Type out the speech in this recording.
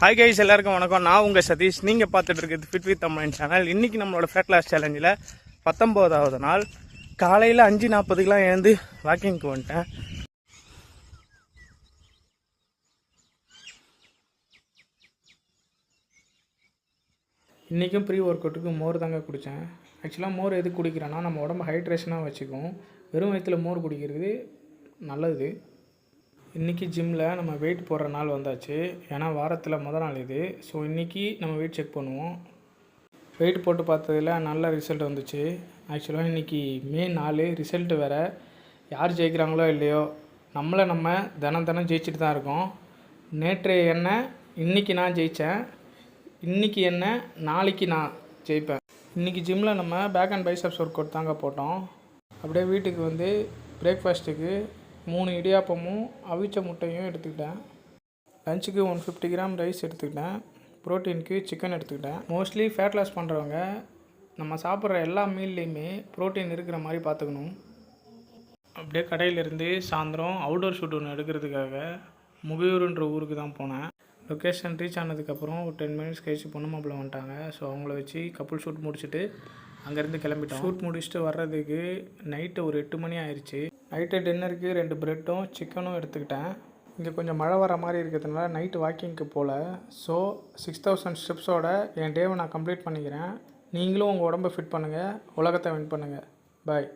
Hi guys, எல்லாருக்கும் வணக்கம். நான் உங்கள் சதீஷ். நீங்கள் பார்த்துட்டு இருக்கிறது ஃபிட் வித் அம்மாயின் சேனல். இன்றைக்கி நம்மளோட ஃபேட் லாஸ் சேலஞ்சில் 19வது நாள். காலையில் 5:40க்கெலாம் எழுந்து வாக்கிங்க்கு வந்துட்டேன். இன்றைக்கும் ப்ரீ ஒர்க் அவுட்டுக்கு மோர் தாங்க குடித்தேன். ஆக்சுவலாக மோர் எதுக்கு குடிக்கிறேன்னா, நம்ம உடம்பு ஹைட்ரேஷனாக வச்சுக்கும். வெறும் வயிற்றில் மோர் குடிக்கிறது நல்லது. இன்றைக்கி ஜிம்மில் நம்ம வெயிட் போடுற நாள் வந்தாச்சு. ஏன்னா வாரத்தில் முதல் நாள் இது. ஸோ இன்றைக்கி நம்ம வெயிட் செக் பண்ணுவோம். வெயிட் போட்டு பார்த்ததில் நல்ல ரிசல்ட் வந்துச்சு. ஆக்சுவலாக இன்றைக்கி மே 4 ரிசல்ட்டு வேறு. யார் ஜெயிக்கிறாங்களோ இல்லையோ, நம்ம தினம் ஜெயிச்சுட்டு தான் இருக்கோம். நேற்றைய எண்ணெய் இன்றைக்கி நான் ஜெயித்தேன். இன்றைக்கி எண்ணெய் நாளைக்கு நான் ஜெயிப்பேன். இன்றைக்கி ஜிம்மில் நம்ம back and biceps work out தாங்க போட்டோம். அப்படியே வீட்டுக்கு வந்து பிரேக்ஃபாஸ்ட்டுக்கு 3 இடியாப்பமும் அவிச்ச முட்டையும் எடுத்துக்கிட்டேன். லஞ்சுக்கு 150 கிராம் ரைஸ் எடுத்துக்கிட்டேன். ப்ரோட்டீனுக்கு சிக்கன் எடுத்துக்கிட்டேன். மோஸ்ட்லி ஃபேட் லாஸ் பண்ணுறவங்க நம்ம சாப்பிட்ற எல்லா மீல்லையுமே ப்ரோட்டீன் இருக்கிற மாதிரி பார்த்துக்கணும். அப்படியே கடையிலேருந்து சாயந்தரம் அவுடோர் ஷூட் ஒன்று எடுக்கிறதுக்காக முகையூருன்ற ஊருக்கு தான் போனேன். லொக்கேஷன் ரீச் ஆனதுக்கப்புறம் ஒரு 10 மினிட்ஸ் கழிச்சு பொண்ணு மாப்பிள்ளை வந்துட்டாங்க. ஸோ அவங்கள வச்சு கப்புள் ஷூட் முடிச்சுட்டு அங்கேருந்து கிளம்பிட்டோம். ஷூட் முடிச்சுட்டு வர்றதுக்கு நைட்டு ஒரு 8 மணி ஆயிடுச்சு. நைட்டு டின்னருக்கு 2 ப்ரெட்டும் சிக்கனும் எடுத்துக்கிட்டேன். இங்கே கொஞ்சம் மழை வர மாதிரி இருக்கிறதுனால நைட்டு வாக்கிங்க்கு போகல. ஸோ 6000 ஸ்டெப்ஸோட என் டேவை நான் கம்ப்ளீட் பண்ணிக்கிறேன். நீங்களும் உங்கள் உடம்பை ஃபிட் பண்ணுங்கள், உலகத்தை வின் பண்ணுங்கள். பாய்.